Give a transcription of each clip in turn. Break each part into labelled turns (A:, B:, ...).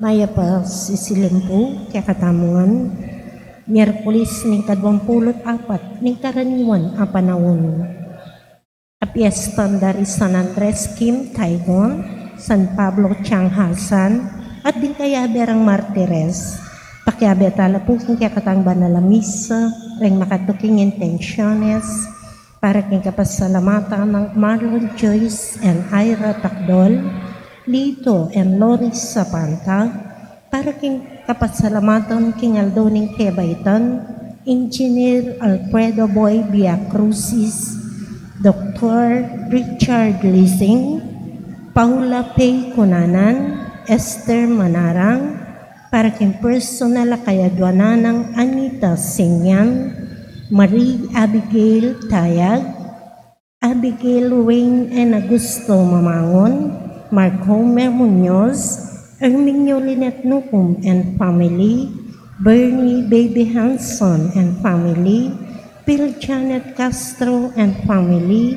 A: Maya pa sisilimpo, kaya katamungan, Miyerkules ning ka-24 ning karaniwan a panahon. Apiestan dari San Andres Kim Taigon, San Pablo Changhasan, at din kaya berang martires. Pakiabe talapukin kaya katang banal na misa, ring makatuking intensiones, para king kapasalamatan ng Marlon Joyce and Ira Takdol, Lito and Loris Sapanta, para king kapasalamatan king Aldoning Kebaitan, Engineer Alfredo Boy Viacrucis, Dr. Richard Lising, Paula Pay Kunanan, Esther Manarang, para king personal kayadwanan ng Anita Singyan, Marie Abigail Tayag, Abigail Wayne and Augusto Mamangon, Mark Homer Munoz, Erminio Lynette Nukum and family, Bernie Baby Hanson and family, Phil Janet Castro and family,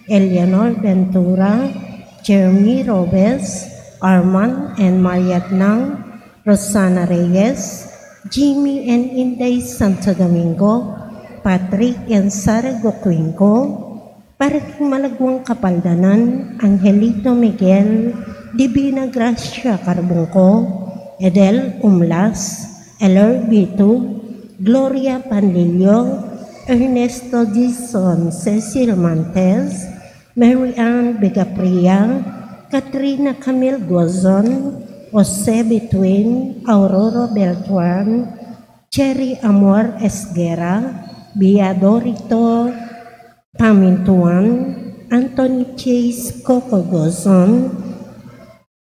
A: Eleanor Ventura, Jeremy Robes, Arman and Mariat Nang, Rosana Reyes, Jimmy and Inday Santo Domingo, Patrick and Sara Gokwinko, para king malagwang kapaldanan, Angelito Miguel, Divina Gracia Carbungco, Edel Umlas, Eler Bitug, Gloria Panlilio, Ernesto Dizon, Cecil Montes, Mary Ann Bigapria, Katrina Camille Gozon, Jose Between, Aurora Beltran, Cherry Amor Esguera, Bia Dorito Pamintuan, Anthony Chase Coco Gozon,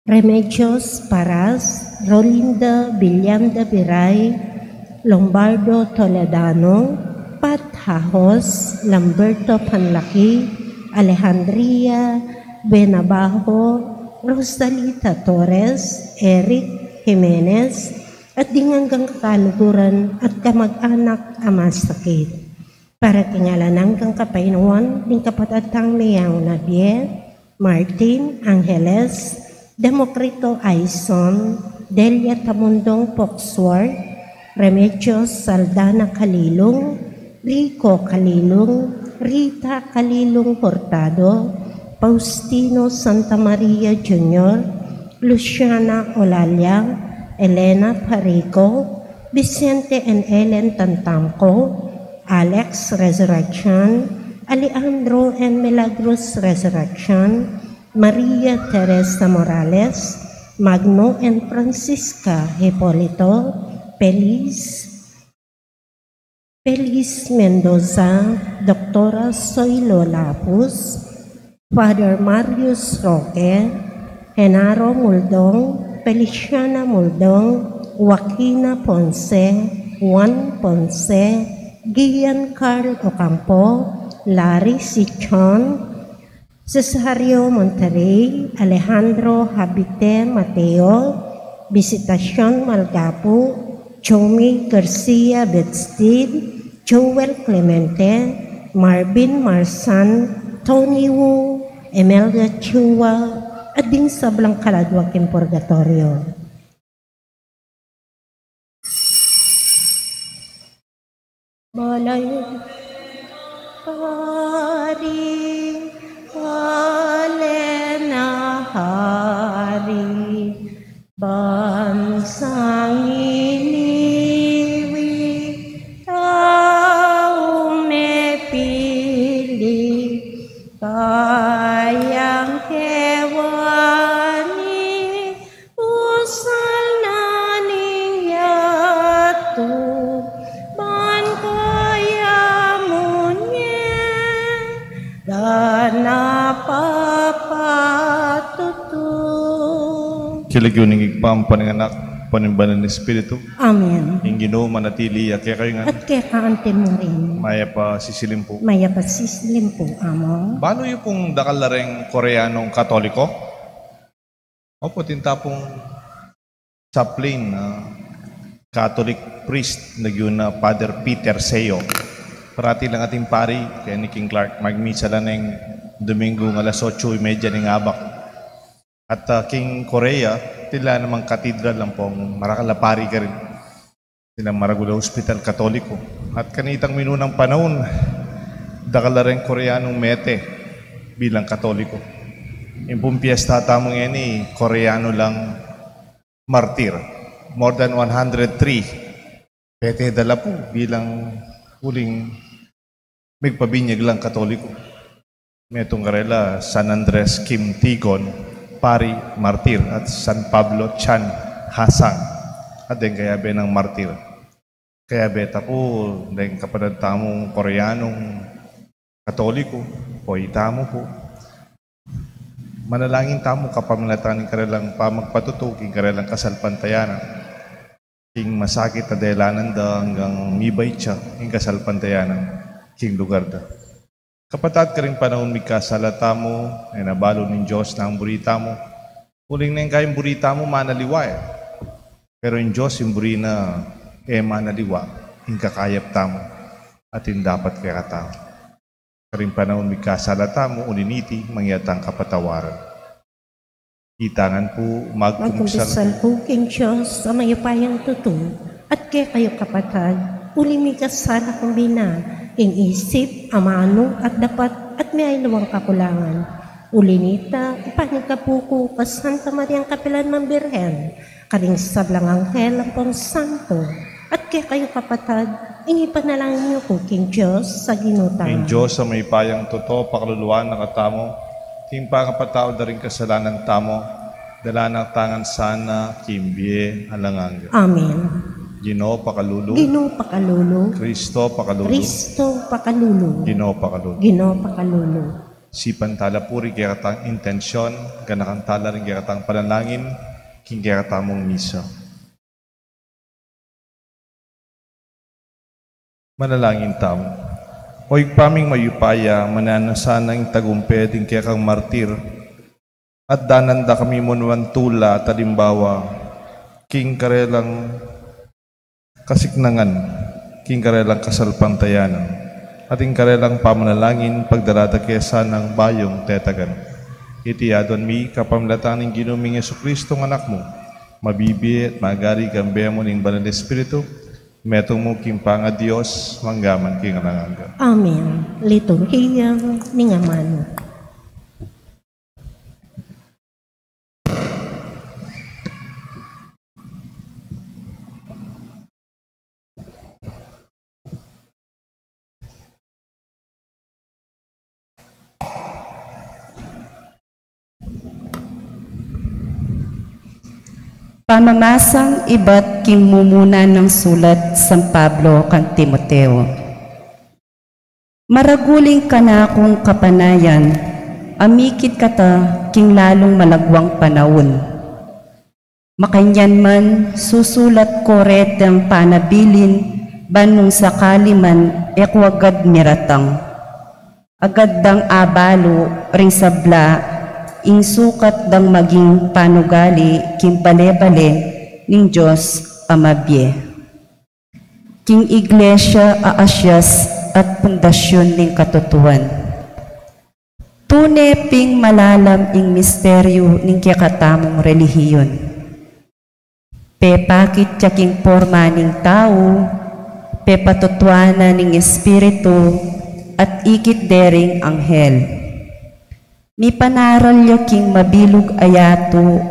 A: Remedios Paras, Rolinda Villanda Biray, Lombardo Toledano, Pat Hajos, Lamberto Panlaki, Alejandria Benabajo, Rosalita Torres, Eric Jimenez, at dinganggang kakaluguran at kamag-anak amasakit. Para kingalanang kang kapainuan, ding kapatatang Mayang Nabie, Martin Angeles, Demokrito Aison, Delia Tamundong Poxwar, Remedios Saldana Kalilong, Rico Kalilong, Rita Kalilong Portado, Faustino Santa Maria Jr., Luciana Olalia, Elena Parico, Vicente and Ellen Tantamco, Alex Resurrection, Alejandro and Milagros Resurrection, Maria Teresa Morales, Magno and Francisca Hipolito, Feliz Mendoza, Dr. Soylo Lapus, Father Marius Roque, Genaro Muldong, Feliciana Muldong, Joaquina Ponce, Juan Ponce, Gian Carl Ocampo, Larry Sichon, Cesario Monterrey, Alejandro Habite Mateo, Visitacion Malgapu, Chomi Garcia Bedstead, Joel Clemente, Marvin Marsan, Tony Wu, Emelia Chua, at din sa Blancaladwag in Purgatorio. Balay hari, alena hari, bansang iniwi, tao mepili, kayang kewani, usal na ningyatu, ban kaya munye, dan napapatutu.
B: Kilagyo ning igpam paninganak panimbanan ni Espiritu.
A: Amen.
B: Ing Ginoo manatili kaya kayo nga.
A: At kaya kaante mo rin.
B: Maya pa sisilim po.
A: Maya pa sislim po, amo.
B: Bano yung pong dakalareng Koreanong Katoliko? Opo, tintapong chaplain na Catholic priest na yun na Father Peter Seo. Parati lang ating pari kaya ni King Clark. Magmisa lang ng Domingo ng alas 8:30 ng abak. At King Korea, tila namang katedral lang po, marakalapari ka rin. Silang Maragula Hospital Katoliko. At kanitang minunang panahon, dakala rin Koreanong mete bilang Katoliko. Yung pong piyesta tamang yan Koreano lang martir. More than 103. Pete dala po bilang huling magpabinyag lang Katoliko. Metong karela San Andres Kim Tigon, Pari Martir at San Pablo Chan Hasang. At din kaya be ng martir. Kaya beta po, din kapatid tamong Koreanong Katoliko, po itamo po. Manalangin tamo kapamilatanin karelang pamagpatuto, king karelang kasalpantayanan. King masakit na delanan da hanggang mibay siya, king kasalpantayanan, king lugar da. Kapatat ka rin panahon may kasalata mo, ay nabalo ng Diyos na ang burita mo. Huling na yung kayong burita mo, manaliwa eh. Pero yung Diyos, yung buri na manaliwa, yung kakayap tamo, at yung dapat kaya tamo. Karing panahon may kasalata mo, uliniti, mangyatang kapatawaran. Itangan po,
A: Magkumbisal po, King Diyos, sa mayupayang tuto, at kaya kayo kapatad, ulimi ka sana kumbina, king isip, amano, at dapat, at may aynawang kakulangan. Ulinita, ipanig ka po ko, Santa Mariang Kapilan ng Birhen, karing sablang anghel ang pong santo, at kaya kayo kapatad, inipanalangin niyo po, King Diyos, sa ginutang.
B: King Diyos, sa may payang totoo, pakaluluan ng katamo, king pangapatao na rin kasalanan tamo, dala ng tangan sana, kimbie, halanganga.
A: Amen.
B: Ginoo pakalulu.
A: Ginoo pakalulu.
B: Kristo pakalulu.
A: Kristo pakalulu.
B: Ginoo pakalulu.
A: Ginoo pakalulu.
B: Sipan tala puri kaya katang intensyon, ganakang tala rin kaya katang panalangin, king kaya katamong misa. Manalangin tamo. Oy paming mayupaya, mananasanang tagumpeding kaya kang martir, at dananda kami munuan tula, talimbawa, king karelang kasiknangan, king karelang kasalpantayanan, ating karelang pamanalangin, pagdarada kesa ng bayong tetagan. Itiyadon mi, kapamlatan ng ginuming Jesucristo ng anak mo, mabibi at magari gambe mo ng banal Espiritu, metong mo kimpanga Diyos, manggaman king alanganga.
A: Amen. Liturhiya ni Amano.
C: Pamamasang iba't kimumuna ng sulat San Pablo kan Timoteo. Maraguling ka na kung kapanayan, amikit ka ta king lalong malagwang panahon. Makanyan man susulat ko ret ang panabilin, banong sakali man ekwagad miratang. Agad dang abalo ring sabla, ing sukat dang maging panugali king bale-bale ning Diyos amabye. King iglesia aasyas at pundasyon ning katutuan. Tune ping malalam ing misteryo ning kakatamong relihiyon. Pepakit king porma ning tao, pepatutuana ning espiritu, at ikit dering anghel. Mi panaralyo king mabilog ayato,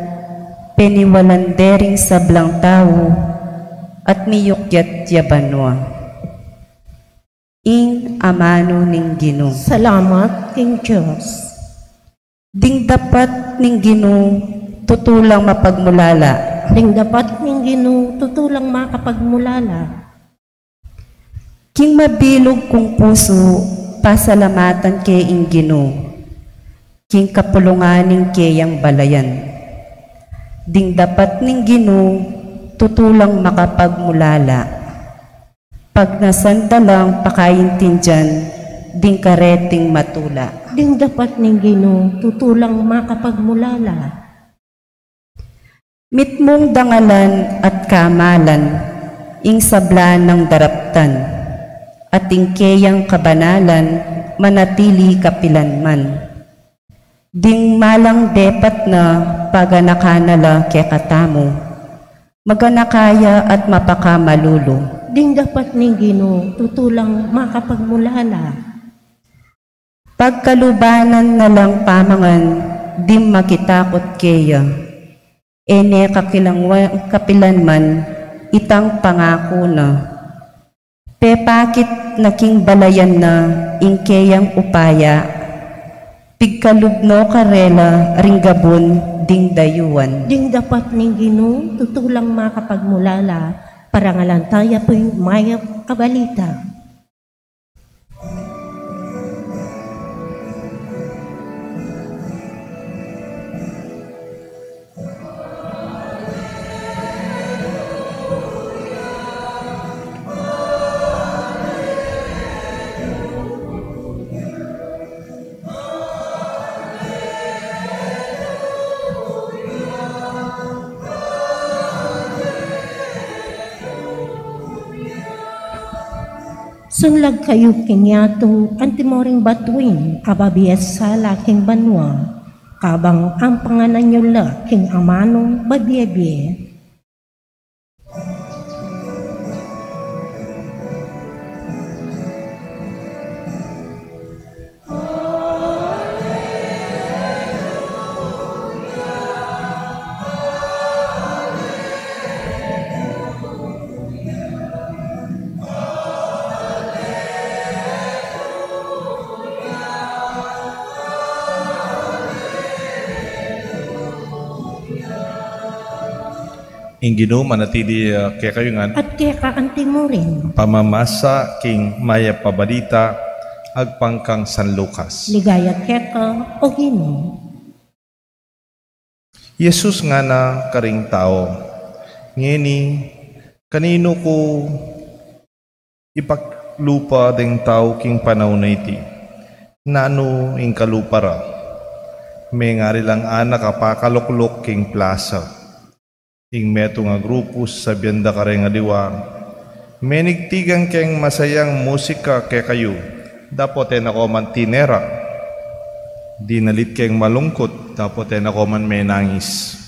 C: peniwalandering sablang tao, at miyukyat yabanwa. Ing amano ning Ginoo.
A: Salamat, King Diyos.
C: Ding dapat ning Ginoo, tutulang mapagmulala.
A: Ding dapat ning Ginoo, tutulang makapagmulala.
C: King mabilog kong puso, pasalamatan kay ing Ginoo. King kapulunganing kayang balayan. Ding dapat ning Ginoo, tutulang makapagmulala. Pag nasandalang pakayintindihan, ding kareting matula.
A: Ding dapat ning Ginoo, tutulang makapagmulala.
C: Mitmong dangalan at kamalan, ing sablan ng daraptan, at ing kayang kabanalan, manatili kapilanman. Ding malang depat na paganakanala ke katamo. Maganakaya at mapakamalulu.
A: Ding dapat ni Ginoo tutulang makapagmulala.
C: Pagkalubanan na lang pamangan, dim makitakot keya. Ene kapilan man, itang pangako na. Pepakit naking balayan na, ingkeyang upaya. Pigkalubno karela, ringgabon, ding dayuan.
A: Ding dapat ni Ginoo tutulang makapagmulala para ngalantaya po'y mayap kabalita. Sunlag kayo kinyato antimoring batuin ababiyas sa laking banwa, kabang ang panganan nyo la king amanong babiyabye.
B: Ing Ginoo manatili kaya kayo nga
A: At kaya kaanti mo rin,
B: pamamasa king maya pabalita agpangkang San Lucas.
A: ligaya keka o Ginoo.
B: Jesus nga na karing tao, ngeni kanino ko ipaklupa ding tao king panahon na iti, nano ing kalupara, may nga lang anak apakaluklok king plaza. Ing meto nga grupos sa biyanda kare nga diwang. Menigtigang keng masayang musika ke kayo. Dapat ako man tinera. Dinalit keng malungkot. Dapat ako man may nangis.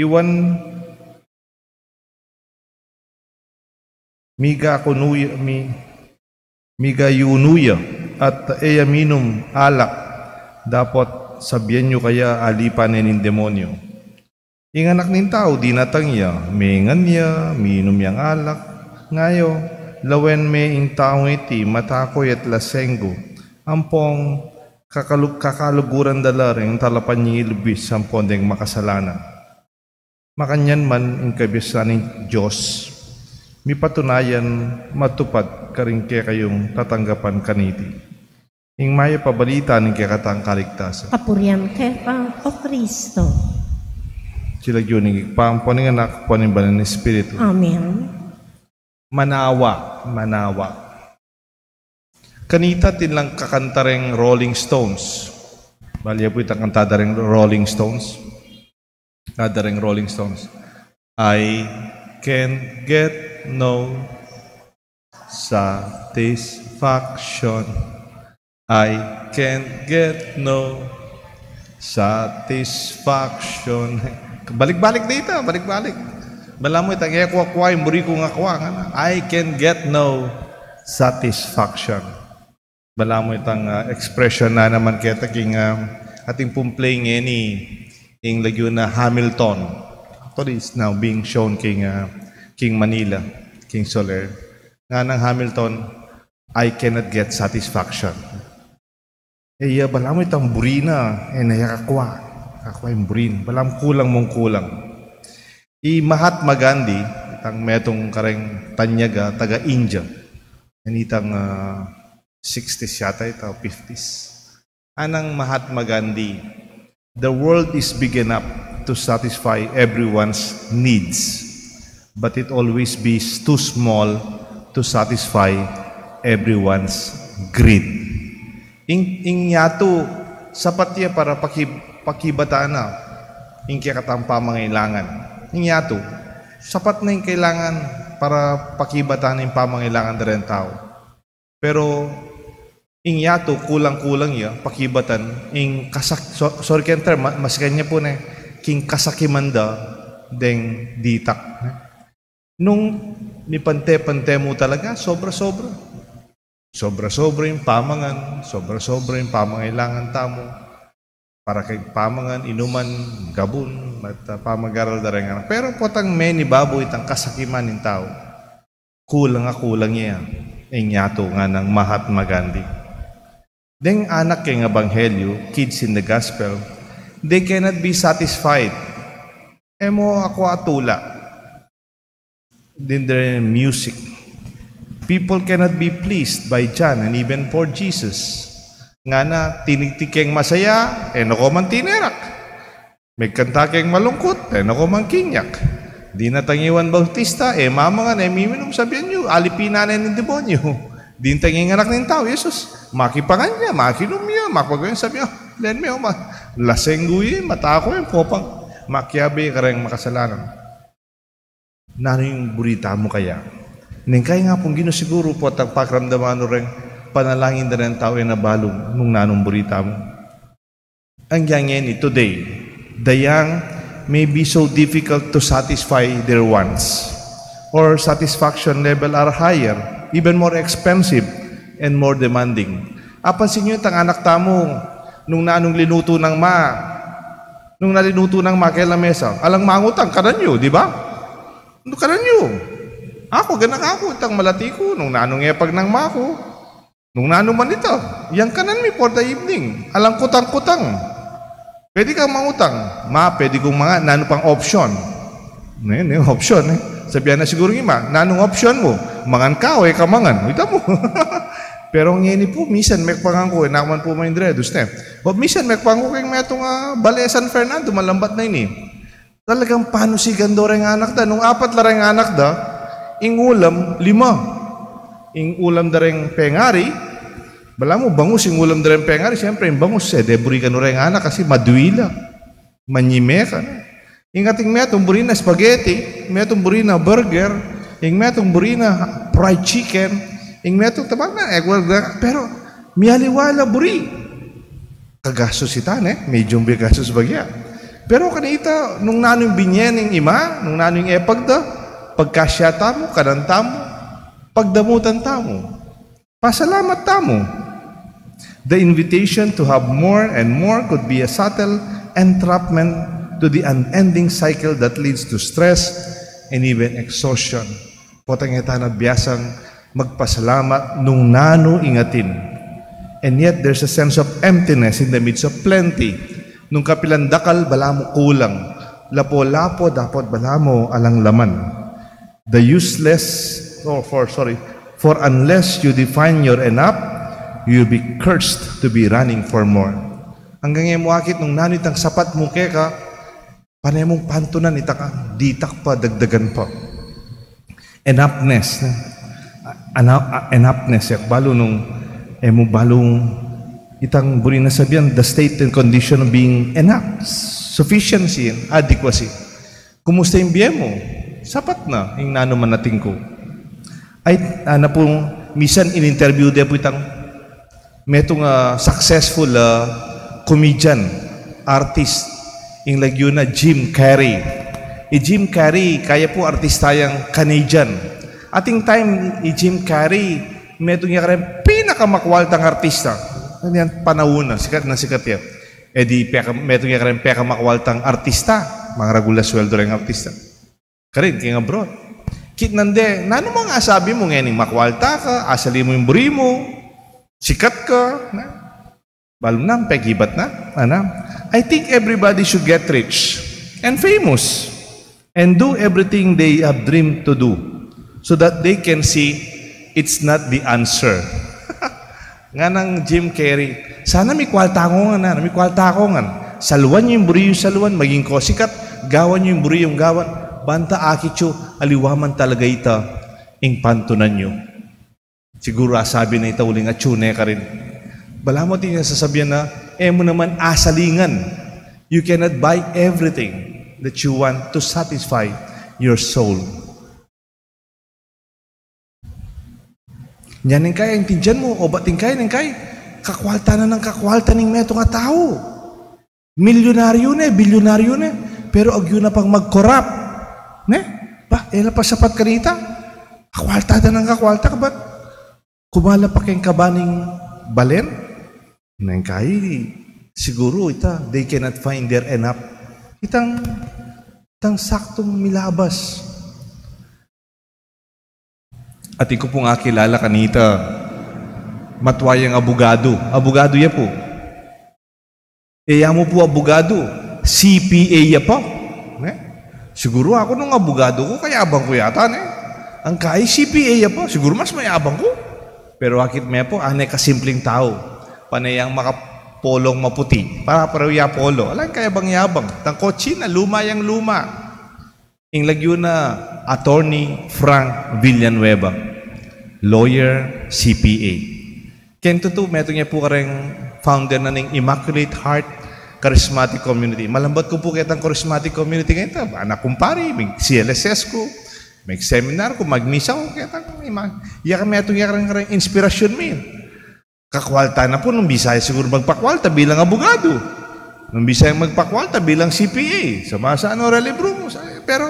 B: Iwan miga kunuya miga yunuya at eya minum alak. Dapat sabihan nyo kaya alipanin ng demonyo. Ing anak nin tao, di natangya, mengan niya, minum yang alak. Ngayo, lawen me ing tao iti, matakoy at lasenggo. Ampong kakaluguran dala rin, talapan niya ilubis, ampong ding makasalanan. Makanyan man ing kabisaning Diyos, mi patunayan matupad karing kaya kayong tatanggapan kaniti. Ing maya pabalita ng kaya katang kaligtasan.
A: Kapuriam keka o Kristo.
B: Sila yun, ipampunin anak, punin ba ng Espiritu?
A: Amen.
B: Manawa. Kanita tinlang kakantareng Rolling Stones. Baliya po itang kantadareng Rolling Stones. Kadareng Rolling Stones. I can't get no satisfaction. I can't get no satisfaction. Balik-balik dito, balik-balik. Bala mo itang kwa yung buri ko nga kwa. I can get no satisfaction. Bala mo itang expression na naman kaya taking ating pumplay ngeni ing lagyo na Hamilton. Actually, it's now being shown King Manila, King Soler. Nga ng Hamilton, I cannot get satisfaction. Bala mo itang buri na, nayakakwa. Ako ay burin. Balam kulang mong kulang. Mahatma Gandhi, itang metong kareng tanyaga, taga-India. Yan itang 60s yata ito, 50s. Anang Mahatma Gandhi, the world is big enough to satisfy everyone's needs, but it always be too small to satisfy everyone's greed. Ing yato, sapat niya para pakibataan na yung kaya pamangailangan. Yung yato, sapat na yung kailangan para pakibataan yung pamangailangan na rin tao. Pero ing yato kulang-kulang ya pakibatan ing sorry ken term mas kanya po na king kasakimanda deng ditak. Nung nipante-pante mo talaga, sobra-sobra. Sobra-sobra yung pamangan, sobra-sobra yung pamangailangan tamo. Para kay pamangan, inuman, gabon, at pamagaral darengan. Pero potang meni baboy itang kasakiman ng tao. Kulang niya. Ing yato nga ng Mahatma Gandhi. Deng anak kay ng Ebanghelyo, kids in the gospel, they cannot be satisfied. Emo ako atula. Din their music. People cannot be pleased by John and even for Jesus. Nga na tinigtikeng masaya, nako man tinerak. May kanta keng malungkot, nako man kinyak. Di natangiwan Bautista, mamangan, miminom sabihan nyo, alipinanan ng demonyo. Di tanging anak ng tao, Jesus. Makipangan niya, makinom niya, makapagayon sabihan, len me, lasengguy, matako yung popang, makiabi ka rin makasalanan. Nano yung burita mo kaya? Ningkay nga pong ginusiguro po at ang pakramdaman rin panalangin na rin tao na balong nung nanong burita mo. Ang yangyeni today, the young may be so difficult to satisfy their wants or satisfaction level are higher, even more expensive and more demanding. Apansin nyo itang anak tamo nung nanong linuto ng nung nalinuto ng kay lamesa, alang mangutang kanan nyo, di ba? Ano kanan nyo? Ako, ganak ako, itang malati ko, nung nanong epag ng mako, nung nanong man ito, yang kanan mi for the evening, alang kutang-kutang. Pwede kang mangutang, pwede kong mga, nano pang option. Ngayon, option, sabihan na siguro nga, nanong option mo, mangan ka, kamangan, ito mo. Pero ngayon po, misan mekpangan ko, nakaman po may dredos, o misan mekpangan ko kayong metong Balay San Fernando, malambat na ini. Talagang panusigan do rin anak da. Nung 4 la rin anak da, ing ulam 5. Ing ulam da rin pengari, bala mo, bangus ing ulam da rin pengari, siyempre yung bangus, deburi ka no rin anak kasi maduila, manyime ka. Ing ating metong buri na spaghetti, metong buri na burger, ing metong buri na fried chicken, ing metong tabang na, pero miyaliwala buri. Kagasos itan medyo bigasos bagya. Pero kanita, nung nanong binyen ng ima, nung nanong epag da, pagkasya tamo, kananta mo, pagdamutan tamo, pasalamat tamo. The invitation to have more and more could be a subtle entrapment to the unending cycle that leads to stress and even exhaustion. Potang ita na biyasang magpasalamat nung nano ingatin. And yet, there's a sense of emptiness in the midst of plenty. Nung kapilandakal, bala mo kulang. Lapo-lapo, dapat bala mo alang laman. The useless, for unless you define your enough, you'll be cursed to be running for more. Hanggang ngayon mo akit, nung nanitang sapat mo keka, panay mong pantunan, itaka, ditak pa, dagdagan pa. Enoughness. Enoughness. Balo nung, mo balong, itang buri na sabihan, the state and condition of being enough, sufficiency, and adequacy. Kumusta yung biye mo? Sapat na, yung nano man natin ko. Ay, na pong, misan in-interview din po itang, metong successful comedian, artist, yung lagyo na Jim Carrey. Jim Carrey, kaya po artistayang Canadian. Ating time, Jim Carrey, metong niya karen, pinakamakwaltang artista. Ano yan? Panahon sikat yan. Di metong niya karen pinakamakwaltang artista. Mga regular sweldo rin artista. Karin, kaya nga bro. Kit nande, nano mga asabi mo ngayon, makwalta ka, asali mo yung buri mo, sikat ka, balong na, pegibat na, I think everybody should get rich and famous and do everything they have dreamed to do so that they can see it's not the answer. Nga ng Jim Carrey, sana may kwalta ko nga may kwalta ko nga. Saluan nyo yung buri yung saluan, maging ko sikat, gawan nyo yung buri yung gawan, banta akityo, aliwaman talaga ita, ing pantunan nyo. Siguro asabi na ita uling atsune ka rin. Bala mo din sasabihan na, mo naman asalingan. You cannot buy everything that you want to satisfy your soul. Yan ang kaya, ang tindihan mo, o bating kaya, kakwalta na ng kakwalta ning meto nga tao. Milyonaryo na, bilyonaryo na, pero agyo na pang mag-corrupt. Ne? Ba, ela pa sapat kanita. Kakwalta na ng kakwalta ka ba't? Kumala pa kayong kabaning balen? Nang kay, siguro they cannot find their enough. Itang saktong milabas. At iko po nga kilala kanita, matwayang abogado. Abogado ya po. Eya mo po abogado. CPA ya po. Siguro ako nung abogado ko, kayabang ko yata. Ang kay CPA ya po. Siguro mas mayabang ko. Pero akit may po, anay kasimpleng tao. Panayang makapolong maputi. Para pareho ya polo. Alam kaya bang yabang. Tang kotse na, luma yang luma. Ing lagyo na Attorney Frank Villanueva. Lawyer, CPA. Kento to, meto niya po kareng founder na ng Immaculate Heart Charismatic Community. Malambot ko po kitang charismatic community ngayon. Anak kong pari, may CLSS ko, may seminar ko, magmisa ko, kitang iya kami itong kareng inspirasyon mo yun. Kakwalta na po, nung Bisaya siguro magpakwalta bilang abogado. Nung Bisaya magpakwalta bilang CPA. Sa ano, relibro mo. Pero,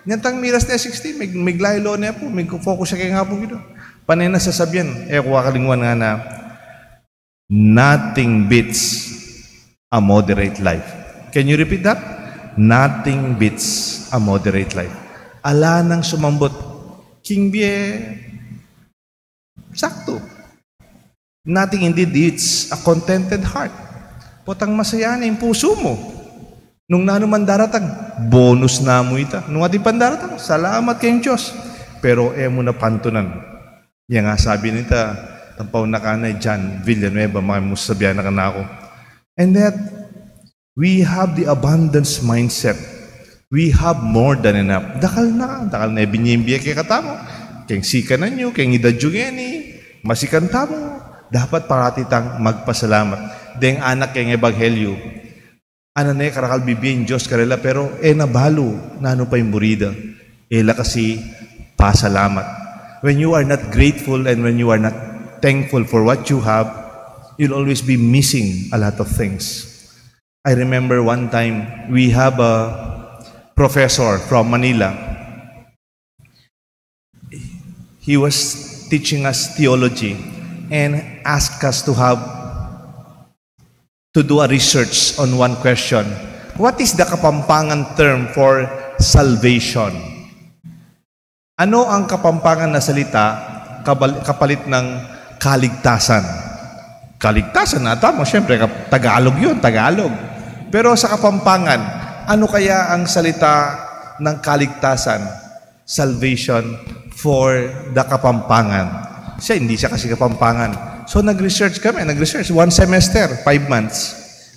B: niyantang miras na 16, may glaylo na po, may focus siya kaya nga po gito. Panay na sasabyan, kuha kalingwan nga na, nothing beats a moderate life. Can you repeat that? Nothing beats a moderate life. Ala nang sumambot. King Bie, sakto. Nothing indeed beats a contented heart. Potang masaya na yung puso mo. Nung nanuman daratag, bonus na mo ita. Nung ating pandaratag, salamat kayong Diyos. Pero mo na pantunan. Yan nga sabi nita, tampaw na kanay John Villanueva, mga musabihan na ka na ako. And that, we have the abundance mindset. We have more than enough. Dakal na ibinyimbiya kay katamo. Kaya sika na nyo, kaya idadyo gani, masikan tamo. Dapat paratitang magpasalamat. Deng anak kay ebanghelyo, ano na karakal bibiyin Diyos karela, pero nabalo, na ano pa yung burida. Ela kasi pasalamat. When you are not grateful and when you are not thankful for what you have, you'll always be missing a lot of things. I remember one time, we have a professor from Manila. He was teaching us theology and asked us to do a research on one question. What is the Kapampangan term for salvation? Ano ang Kapampangan na salita kapalit ng kaligtasan? Kaligtasan na tama, siyempre, Tagalog yun, Tagalog. Pero sa Kapampangan, ano kaya ang salita ng kaligtasan? Salvation for the Kapampangan. Hindi siya kasi Kapampangan. So nag-research kami, one semester, 5 months.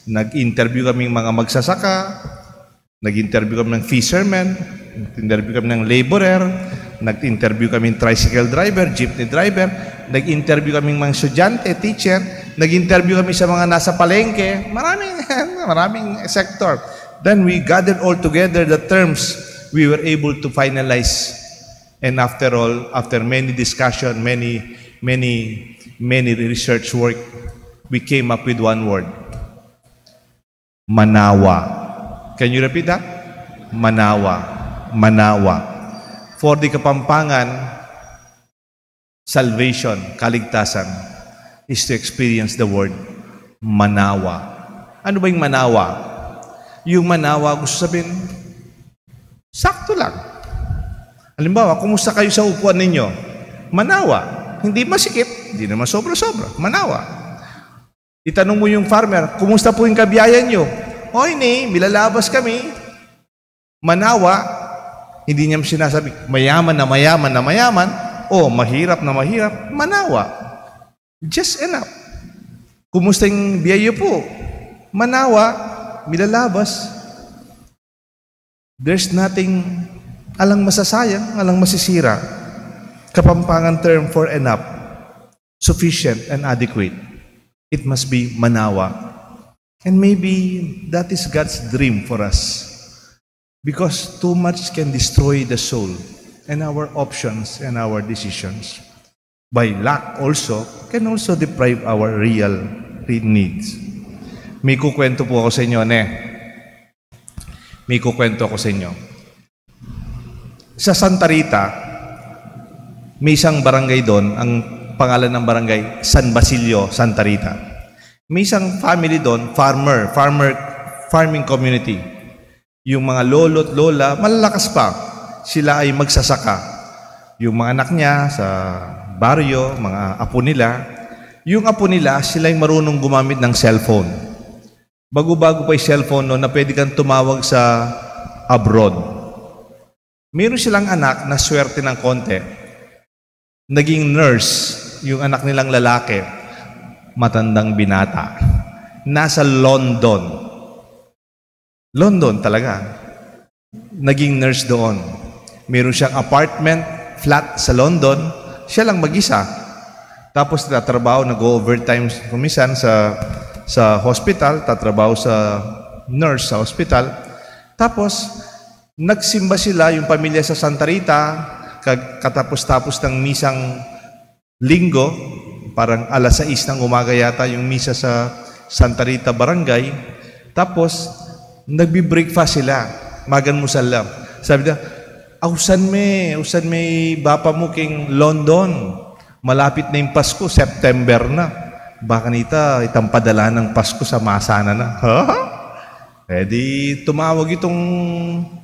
B: Nag-interview kami mga magsasaka, nag-interview kami ng fisherman, nag-interview kami ng laborer, nag-interview kami ng tricycle driver, jeepney driver, nag-interview kami ng mga estudyante, teacher, nag-interview kami sa mga nasa palengke, maraming sector. Then we gathered all together the terms we were able to finalize. And after all, after many discussion, many research work, we came up with one word. Manawa. Can you repeat that? Manawa. Manawa. For the Kapampangan, salvation, kaligtasan, is to experience the word manawa. Ano ba yung manawa? Yung manawa, gusto sabihin, sakto lang. Halimbawa, kumusta kayo sa upuan ninyo? Manawa. Hindi masikip, hindi naman sobra-sobra. Manawa. Itanong mo yung farmer, kumusta po yung kabiyayan nyo? Oy, milalabas kami. Manawa. Hindi niya sinasabi, mayaman na mayaman, o mahirap na mahirap, manawa. Just enough. Kumusta yung biyayo po? Manawa, milalabas. There's nothing alang masasayang, alang masisira. Kapampangan term for enough, sufficient and adequate. It must be manawa. And maybe that is God's dream for us. Because too much can destroy the soul and our options and our decisions. by lack also, can also deprive our real needs. May kukwento po ako sa inyo, May kukwento ako sa inyo. Sa Santa Rita, may isang barangay doon, ang pangalan ng barangay, San Basilio, Santa Rita. May isang family doon, farming community. Yung mga lolo't lola, malalakas pa. Sila ay magsasaka. Yung mga anak niya sa baryo, mga apo nila, yung apo nila, sila ay marunong gumamit ng cellphone. Bago-bago pa yung cellphone no, na pwede kang tumawag sa abroad. Meron silang anak na swerte ng konti. Naging nurse, yung anak nilang lalaki, matandang binata. Nasa London. London talaga. Naging nurse doon. Meron siyang apartment, flat sa London. Siya lang mag-isa. Tapos tatrabaho, nag-overtime kumisan sa hospital, tatrabaho sa nurse sa hospital. Tapos, nagsimba sila, yung pamilya sa Santa Rita, katapos-tapos ng misang linggo, parang alas 6 ng umaga yata yung misa sa Santa Rita Barangay. Tapos, nagbi-breakfast sila, magan musal. Sabi niya, ausan may bapa mo king London. Malapit na yung Pasko, September na. Baka nita, itang padala ng Pasko sa masana na. Ha? Eh di tumawag itong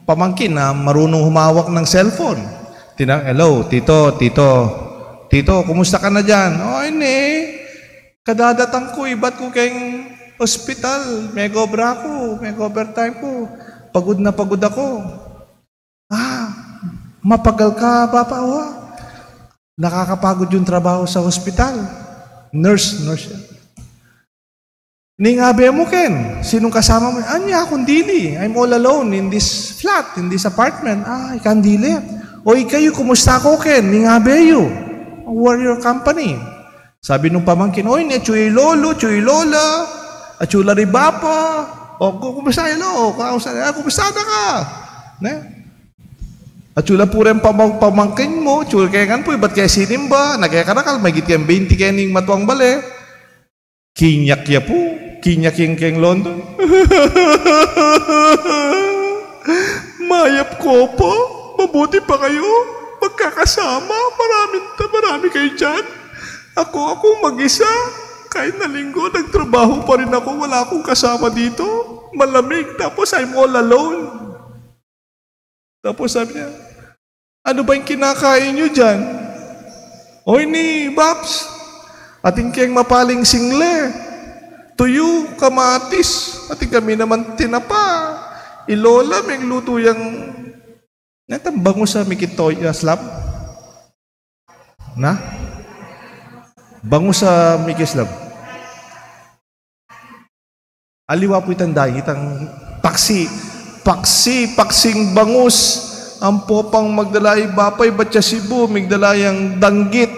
B: pamangkin na marunong humawak ng cellphone. Hello, Tito, kumusta ka na dyan? Oh, ini, kadadatang ko, iba't ko kayong hospital. May gobra ko, may overtime ko. Pagod na pagod ako. Mapagal ka, Papa. Nakakapagod yung trabaho sa hospital. Nurse. Ningabe mo, Ken. Sinong kasama mo? Anya, akong dili. I'm all alone in this flat, in this apartment. Ikan dili. Oy, kayo, kumusta ko, Ken? Ningabe you. Warrior company. Sabi nung pamangkin, oy, ni chuy lolo, chuy lola, achula ri bapa. O, kumusta yelo? Kumusta na ka? Ne? At chula po rin pamangkin mo, chula kaya nga po, ba't kaya sinimba? Nagkakarakal, may git kayang 20 kaya ning matuang bale. Kinyak ya po, kinyak yung kayang London. Mayap ko po, mabuti pa kayo, magkakasama, marami kayo dyan. Ako mag-isa, kahit na linggo, nagtrabaho pa rin ako, wala akong kasama dito. Malamig, tapos I'm all alone. Tapos sabi niya, ano ba yung kinakain nyo dyan? Oy ni Babs, ating kayang mapaling single, tuyo, kamatis, ating kami naman tinapa. Ilola, may luto yung bango sa mikitoy slab? Na? Bango sa mikislab. Aliwa po itang dahi, itang paksing bangus. Ang popang magdalay bapay batya Cebu, migdalayang danggit.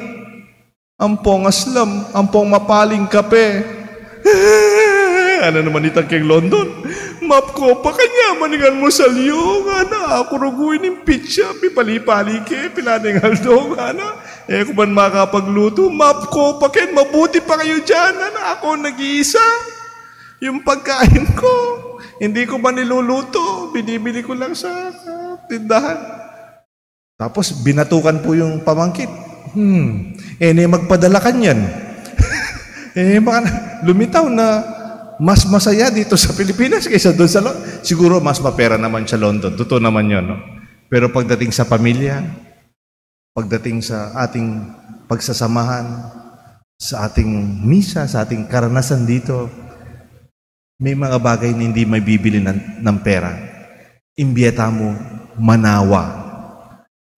B: Ang pong aslam, ang pong mapaling kape. Ano naman itang keng London? Map ko pa kanya, maningan mo sa liyo, nga ako ruguin yung pizza, pipali-pali ke, pilaningal do, nga kung man makapagluto, map ko pa ken, mabuti pa kayo dyan, ako nag-iisa. Yung pagkain ko, hindi ko ba niluluto, binibili ko lang sa tindahan. Tapos binatukan po yung pamangkin. Magpadala ka niyan. Baka lumitaw na mas masaya dito sa Pilipinas kaysa doon sa London. Siguro mas mapera naman sa London. Totoo naman yun. No? Pero pagdating sa pamilya, pagdating sa ating pagsasamahan, sa ating misa, sa ating karanasan dito, may mga bagay na hindi may bibili ng pera. Imbiyeta mo, manawa.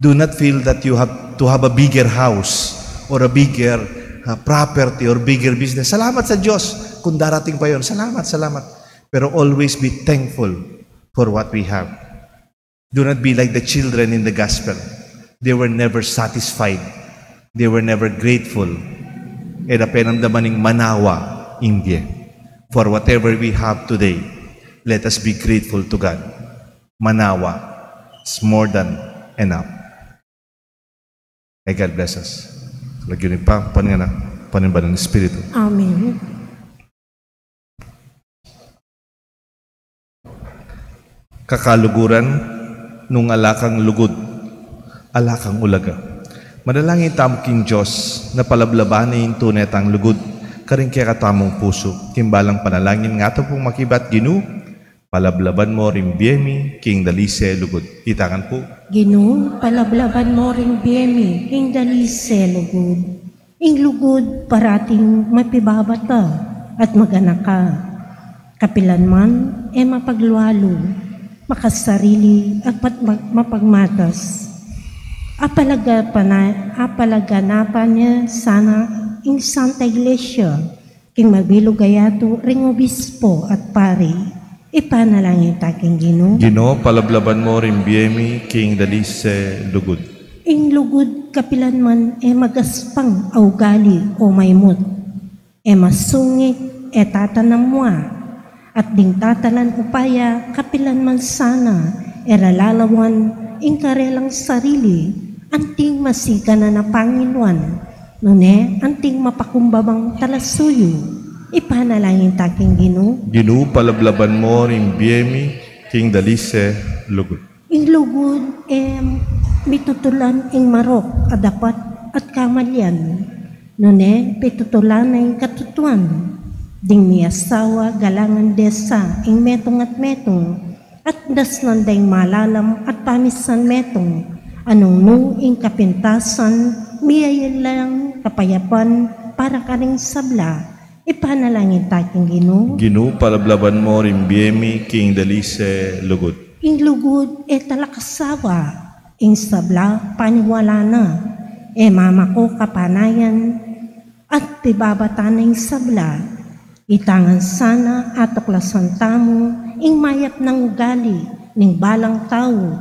B: Do not feel that you have to have a bigger house or a bigger property or bigger business. Salamat sa Diyos kung darating pa yun. Salamat. Pero always be thankful for what we have. Do not be like the children in the gospel. They were never satisfied. They were never grateful. Penamdamaning manawa, India. For whatever we have today, let us be grateful to God. Manawa is more than enough. May God bless us. Lagyan ni pa, panimba ng Espiritu.
A: Amen.
B: Kakaluguran nung alakang lugod, alakang ulaga. Manalangin tamo king Diyos na palablabanin tunay tang lugod, karing kaya katamong puso, kimbalang panalangin nga ito pong makibat ginu, palablaban mo rin biyemi, king dalise lugod. Itangan po.
A: Ginoo, palablaban mo ring biyemi, ing dalise lugod. Ing lugod parating mapibabata at maganak ka. Kapilan man, mapaglualo, makasarili at mapagmatas. Apalaganapan niya sana ing Santa Iglesia, king mabilugayato ring obispo at pari, ipanalangin taking Ginoo.
B: Ginoo, palablaban mo rin biyemi, king dalise lugod.
A: Ing lugod kapilan man magaspang augali o maymut, masungit tatanamwa, at ding tatalan upaya kapilan man sana eralalawan ing karelang sarili, anting masika na na Panginoon, nune anting mapakumbabang talasuyo, ipanalangin taking Ginoo.
B: Ginoo, palablaban mo rin biyemi, king dalise lugod.
A: Ing lugod mitutulan ing marok adapat at kamalyan, nune pitutulan na ing katutuan, ding mi asawa galangan desa ing metong at metong, at das nanday malalam at pamisan metong, anong nung ing kapintasan, miyayin lang kapayapan para karing sabla, ipanalangin taking Ginoo.
B: Ginoo, palablaban mo rin biyemi, king dalise lugod.
A: Ing lugod talakasawa, ing sabla paniwala na, mamako kapanayan, at tibabata na ing sabla, itangan sana atuklasan tamo, ing mayap ng ugali, ning balang tao,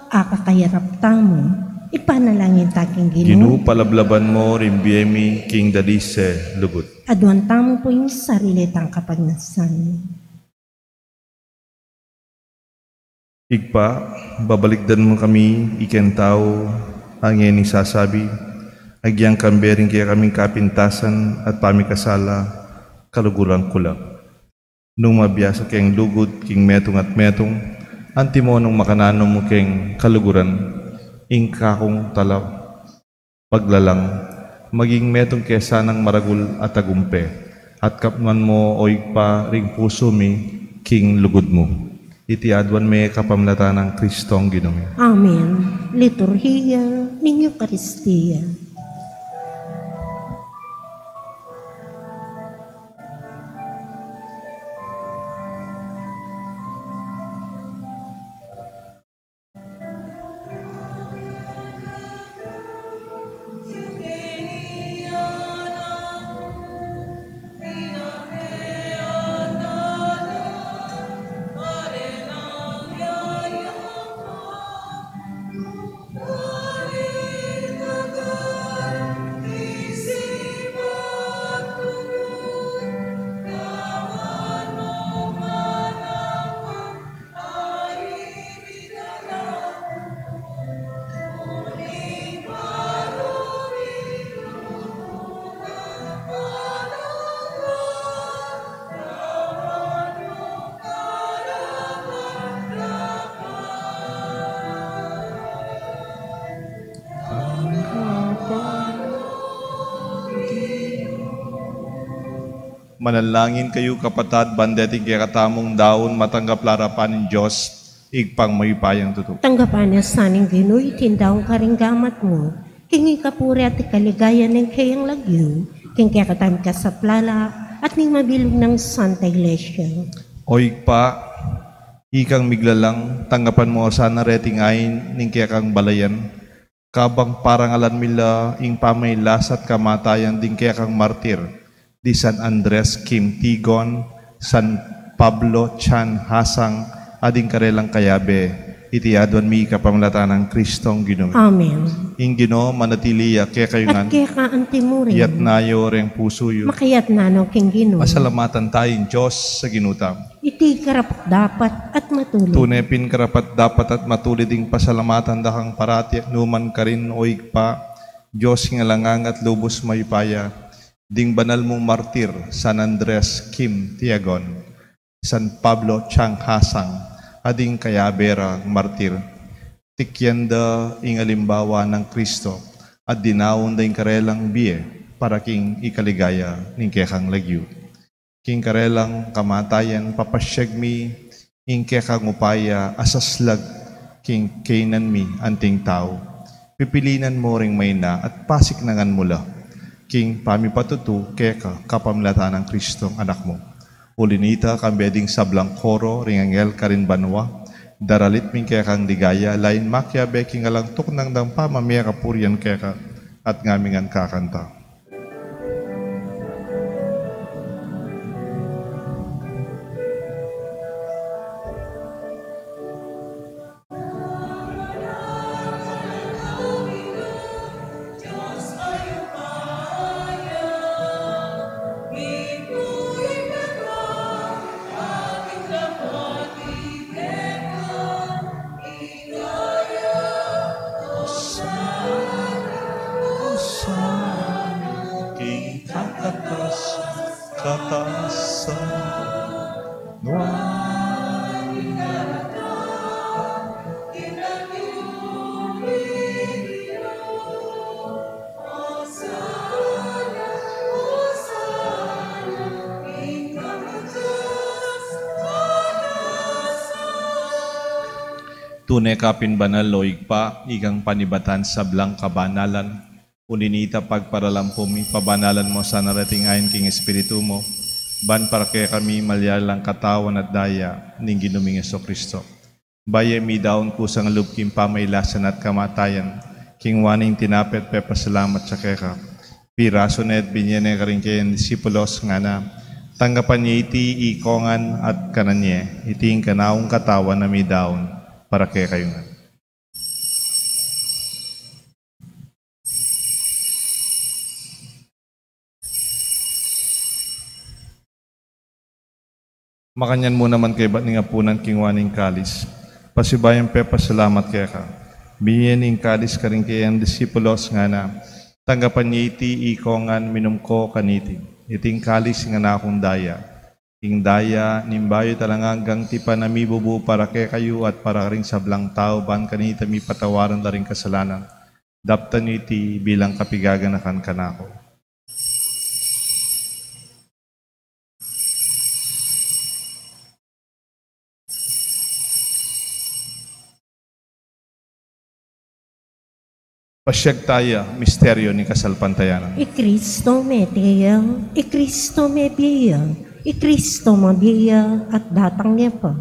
A: akakayarap tamo, ipanalangin taking
B: Ginoo,
A: Ginoo.
B: palablaban mo rin biyemi, king dalise lugod.
A: Aduan tamo po yung sarili tang kapagnasan.
B: Igpa, babalikdan mo kami, iken tao, ang iyaning sasabi, agyang kambering kaya kaming kapintasan at pamikasala, kaluguran kulang. Nung mabiyasa keng lugod, king metong at metong, antimo nung makanano mo keng kaluguran, ing kakong talaw, paglalang, maging metong kesa ng maragul at agumpe, at kapman mo o igpa ring puso mi, king lugod mo. Iti adwan may kapamlata ng Kristong Ginoo.
A: Amen. Liturhiya ng Eucharistia.
B: Manalangin kayo kapatad, bandeting kaya katamong daon, matanggap larapan ng Diyos, igpang mayupayang tutok.
A: Tanggapan niya saning Ginoo, itindaong karinggamat mo, kingi kapuri at ikaligaya ng kayang lagyo, king kaya katami ka sa plala, at ning mabilog ng Santa Iglesia.
B: O igpa, ikang miglalang, tanggapan mo sana reting ayin, ning kaya kang balayan, kabang parangalan mila, ing pamaylas at kamatayan, ding kaya kang martir, di San Andres Kim Tigon, San Pablo Chan Hasang, ading karelang kayabe, iti adwan mi kapamlata ng Kristong Ginoo.
A: Amen.
B: Ing Ginoo manatiliya kaya kayo
A: At
B: nga,
A: kaya ka antimurin,
B: iyat nayo reng puso yo.
A: makayat na no king Ginoo.
B: Masalamatan tayong Diyos sa ginutam.
A: Iti karapat dapat at matulog.
B: Tunepin karapat dapat at matulid ding pasalamatan dakang parati numan ka rin o igpa, Diyos nga langang at lubos mayupaya, ding banal mong martir, San Andres Kim Tiagon, San Pablo Chang Hasang, ading kayabera martir, tikyanda ing alimbawa ng Kristo, at dinawon da ing karelang biye, para king ikaligaya ning kekang lagyu. King karelang kamatayan papasyag mi, ing kekang upaya asaslag, king kainan mi anting tao. Pipilinan mo ring may na at pasik nangan mula, king pamipatutu keka kapamlata ng Kristong anak mo. Ulinita kambeding sablang koro ring angel karin banwa, daralit ming kekang digaya, lain makya beking alang tuknang dampa mamaya kapurian keka, at ngamingan kakanta. Tunay kapin banal loig pa, igang panibatan sa blang kabanalan, uninita pagparalampumi, pabanalan mo sa narating ayon king Espiritu mo, ban para kaya kami malyalang katawan at daya, ning ginuming Jesucristo. Baya mi daon kusang lubkim pamaylasan at kamatayan, king waning tinapet pepasalamat sa keka. Piraso net binyene karing kayan disipulos nga na, tanggapan niya iti ikongan at kananye, iting kanaong katawan na mi daon, para kaya kayo nga. Makanyan mo naman kay ba't nga punan kingwaning kalis. Pasibayang pepa salamat kaya ka. Binyan ing kalis ka rin kayang disipulos nga na tanggapan niya iti ikongan minum ko kaniti. Iting kalis nga na akong daya. Ing daya, nimbayo talanggang tipa na mibubu para kay kayo at para rin sa blang tao, ban kanita mi patawaran na rin kasalanan. Daptan iti bilang kapigaganakan kanako. Pasyag tayo, misteryo ni kasalpantayanan.
A: Ikristo me tiyang, Ikristo me biyang, Ikristo mabiya at datang niya pa.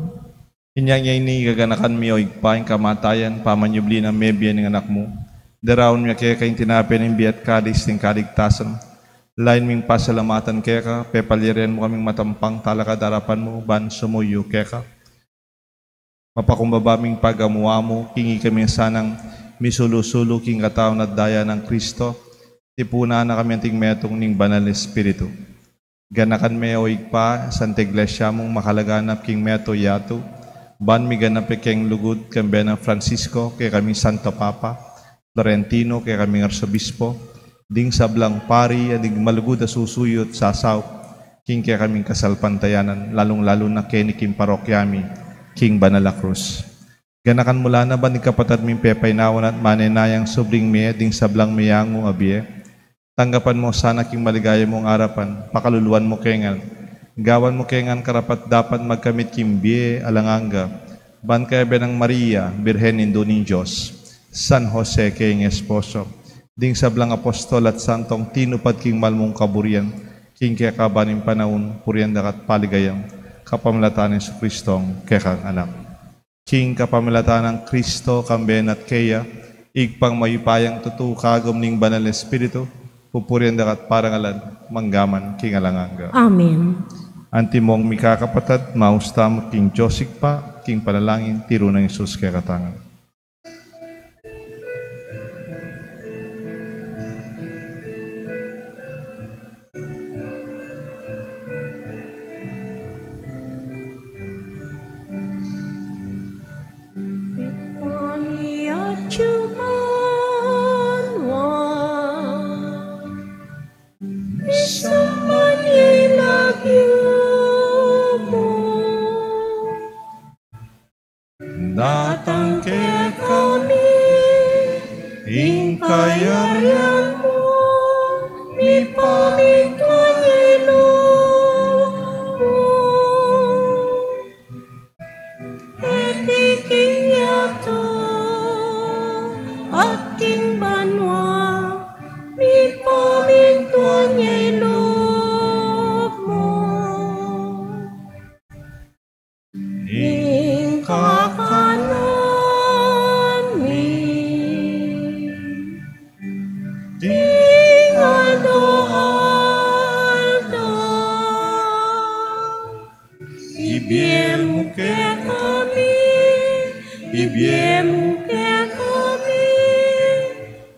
B: Inyang niya ini gaganakan mi o igpaing kamatayan, pamanyubli ng mebya ng anak mo. Darawon niya kaya kayong tinapin ng biyat kadis ng kaligtasan. Lain ming pasalamatan kaya ka, pepalirin mo kaming matampang talakadarapan mo, ban sumuyo kaya ka. Mapakumbaba ming pagamuwa mo, kingi kami sanang misulusulo king katawan at daya ng Kristo. Tipuna na kami anting metong ning banal Espiritu. Ganakan me o igpa, Santa Iglesia mong makalaganap king meto yato, ban mi ganap keng lugod kambe ng Francisco, kay kaming Santo Papa, Florentino, kay kaming Arsobispo, ding sablang pari, adig malugod na susuyot sasaw, king kay kaming kasalpantayanan, lalong-lalo na keniking parokyami, king Banala Cruz. Ganakan mula na ba ni kapatad ming pepaynawan at manenayang subling me, ding sablang miyango abye, tanggapan mo sana king maligaya mong arapan, pakaluluan mo kengan. Gawan mo kengan karapat dapat magkamit kimbie alanganga. Ban kaya benang Maria, Birhen indo ni Diyos. San Jose king esposo. Ding sablang apostol at santong tinupad king malmong kaburian. King kaya kabaning panahon, purian dakat paligayang. Kapamlatan ni Kristong kekang anak. King kapamlatan ng Kristo kamben at kaya. Igpang mayupayang tutu kagom ning banal Espiritu. Pupurian dakat parangalan, manggaman, king alanganga.
A: Amen.
B: Antimong mikakapatad, maustam, king Josik pa, king panalangin, tiro ng Isus kaya katangan.
A: ibiyem kaya kami,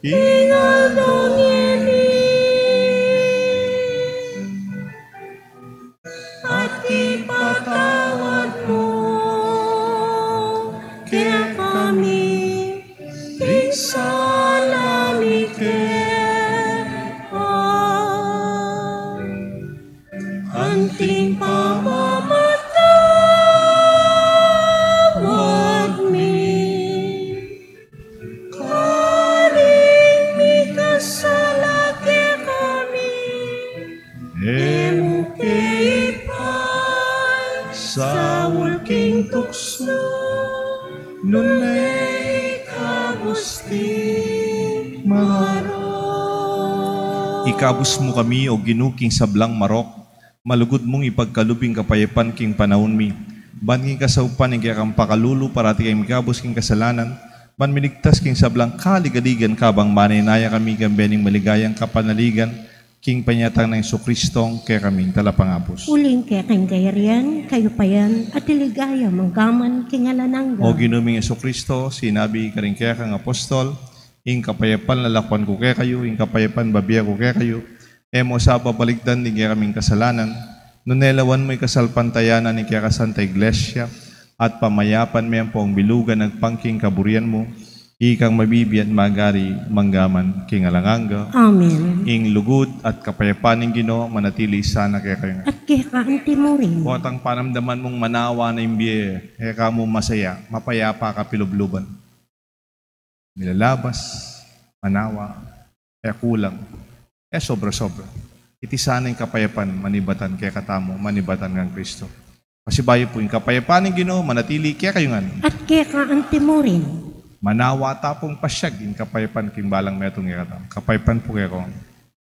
A: ingal dong at ipatawad mo kaya kami, isalami anting pamamatawad mi, karing mi kasalaki kami, emukipay sa walking tukso, nunay kabusti maro.
B: Ikabus mo kami o ginuking sablang marok, malugod mong ipagkalubing kapayapan king panahon mi. Ban king kasaupan ing kayakang pakalulu parati kay mikabus king kasalanan, ban minigtas king sablang kaligaligan kabang maninaya kami gambening maligayang kapanaligan, king panyatang ng Jesucristong kaya kaming talapangapos.
A: Uling kaya kang gayarian, kayo pa yan, at iligaya manggaman kingalanangga.
B: O ginuming Jesucristo, sinabi ka rin kaya kang apostol, ing kapayapan lalakwan ko kaya kayo, ing kapayapan babiya ko kaya kayo, emo sa babaligdan ni kaya kaming kasalanan, nunelawan mo'y kasalpantayanan ni kaya kasanta iglesia, at pamayapan may ang pong bilugan nagpangking kaburian mo, ikang mabibi at magari manggaman king alanganga.
A: Amen.
B: Ing lugod at kapayapan ng Ginoo manatili sana kaya kayo.
A: At kaya ka antimurin,
B: Buatang panamdaman mong manawa na imbiye, kaya ka mo masaya, mapayapa ka pilubluban. Nilalabas, manawa, kaya kulang, kaya sobra-sobra. Iti sana yung kapayapan, manibatan, kaya katamo, manibatan ng Kristo. Kasi bayo po yung kapayapan ng Ginoo, manatili, kaya kayo nga.
A: at kaya ka antimurin,
B: Manawa tapong pasyag, yung kapayapan king balang metong ikatamo. Kapayapan po kayo.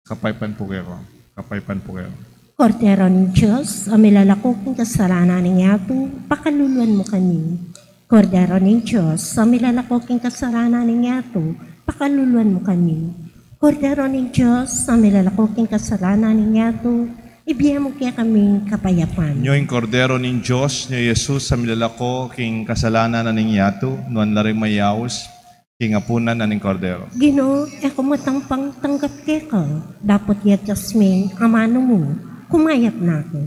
B: Kapayapan po kayo. Kapayapan po kayo.
A: Kordero ng Diyos, amilalako kong kasalanan ng yato, pakaluluan mo kami. Kordero ng Diyos, amilalako kong kasalanan ng yato, pakaluluan mo kami. Kordero ng Diyos, amilalako kong kasalanan ng yato, ibigay mo kaya kaming kapayapan.
B: Nyo yung kordero ng Diyos, nyo Jesus sa milalako, king kasalanan na ning yato, nuan laring mayawos, king apunan na ning kordero.
A: Ginoo, ako matangpang tanggap kaya ka, dapat yat Jasmine, amano mo, kumayap na ako.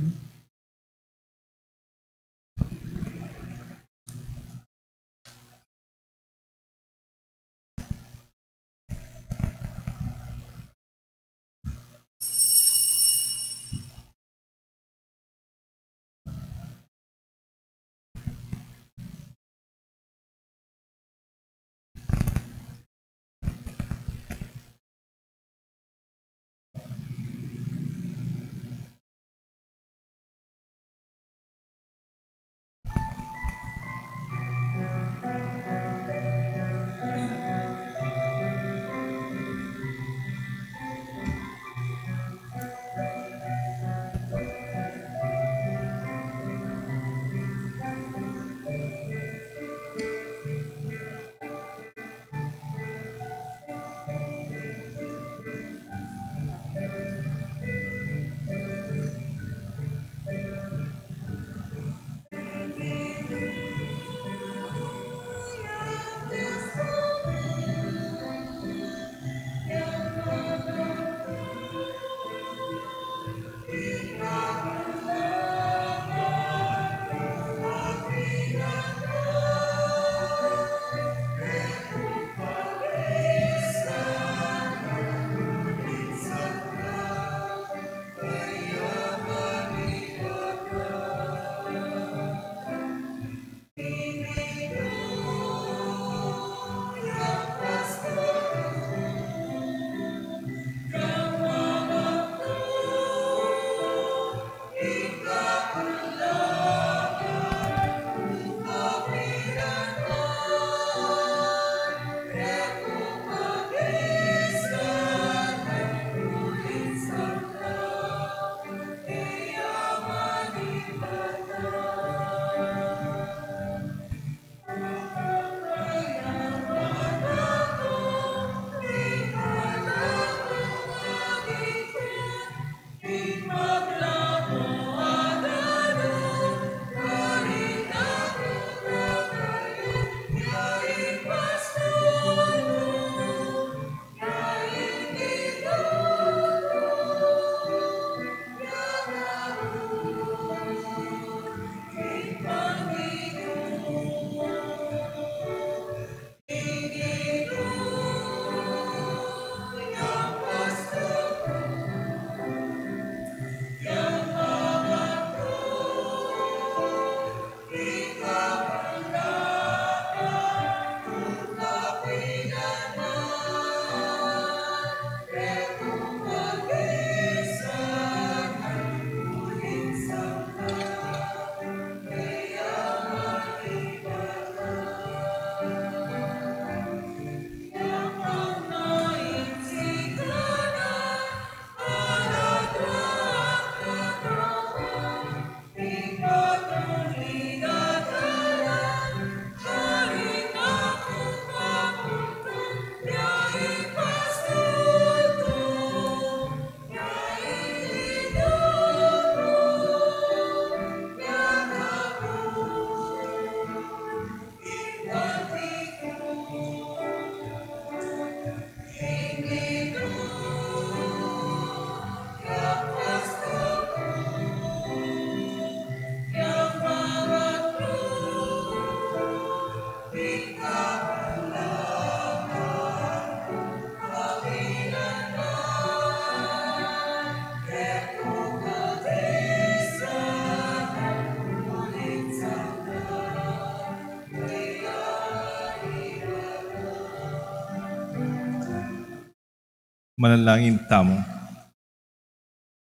B: Manalangin tamo.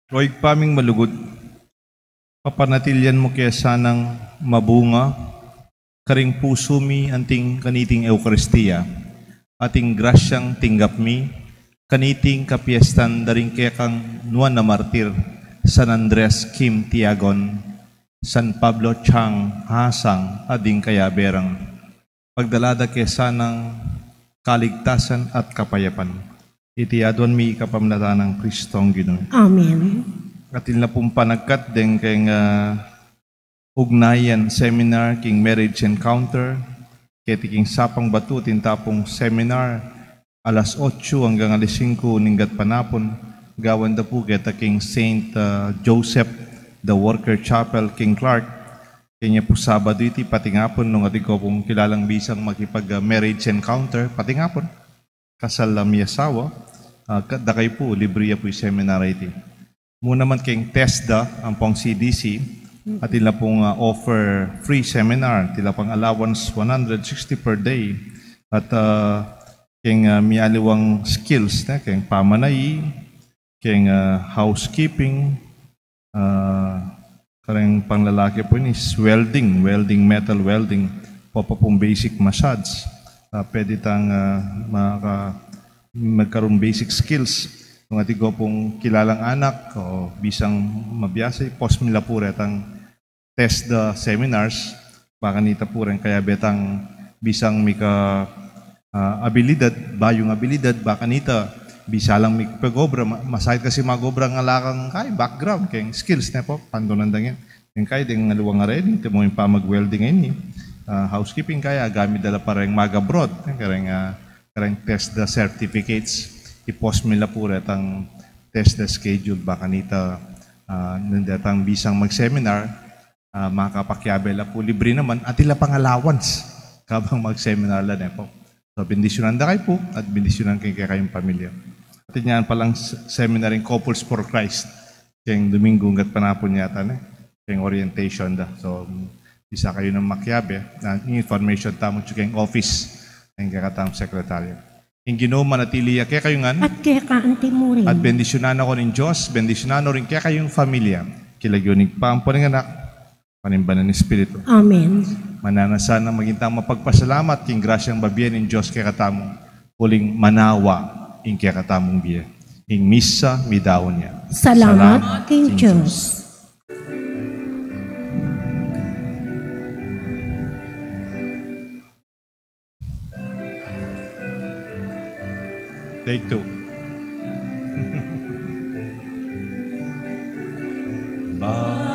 B: Roig paming malugod, papanatilyan mo kaya sanang mabunga, karing puso mi anting kaniting Eukaristiya, ating grasyang tinggap mi, kaniting kapiestan daring kaya kang nuan na martir, San Andres Kim Tiagon, San Pablo Chang Hasang, ading kaya berang, pagdalada kaya sanang kaligtasan at kapayapan. Iti adwan mi kapamnatan ng Kristong Ginoo.
A: Amen.
B: Atil na pong panagkat din kay ugnayan seminar king marriage encounter, kaya king sapang batu tintapong seminar alas 8 hanggang alas 5 ninggat panapon, gawan da po kaya king Saint Joseph the Worker Chapel King Clark, kanya po Sabado iti patingapon nung ati ko pong kilalang bisang makipag marriage encounter, patingapon kasal mi asawa, da kayo po, libriya po yung seminar iti. Muna man kayong TESDA, ang pong CDC, at tila pong offer free seminar, tila pang allowance 160 per day, at kayong mialiwang skills, kayong pamanay, kayong housekeeping, karang panglalaki po is welding, metal welding, po pong basic massage, pwede tang magkaroon basic skills ng ating pong kilalang anak o bisang mabiyasay, post nila po retang test the seminars, baka nita po rin kaya betang bisang mika abilidad, bayong abilidad, baka nita bisa lang mikapagobra, masahit kasi magobra ng alakang kay background, kaya skills na po, pandunandangin. Yung kaya din ng aluwang rin, ito mo yung pa mag-welding ngayon, housekeeping kaya, gamit dala pa rin mag-abroad, karang test the certificates, i-post nila po retang test the schedule, baka nita nandatang bisang mag-seminar, makapakyabela po, libre naman, at ila pang allowance, kabang mag-seminar lang po. So, bendisyonan da kayo po, at bendisyonan kayo kayong pamilya. At yan palang seminaring Couples for Christ, kayong Domingo, hanggat panapon yata, kayong orientation da. So, isa kayo ng makyabe, yung information tamo kayong office, ang kakatang sekretaryo. Yung Ginoo manatiliya kaya kayo ngan.
A: At kaya kaanti mo rin.
B: At bendisyonan ako ng Diyos, bendisyonan rin kaya kayong familia. Kilagyonig pa ang ng anak, panimbanan ng Espiritu.
A: Amen.
B: Mananasan na magintang mapagpasalamat, king grasyang babiyan ng Diyos kaya katamong huling manawa ing kaya katamong biya. Ing misa, midawon niya.
A: Salamat King Diyos.
B: Take 2. Bye.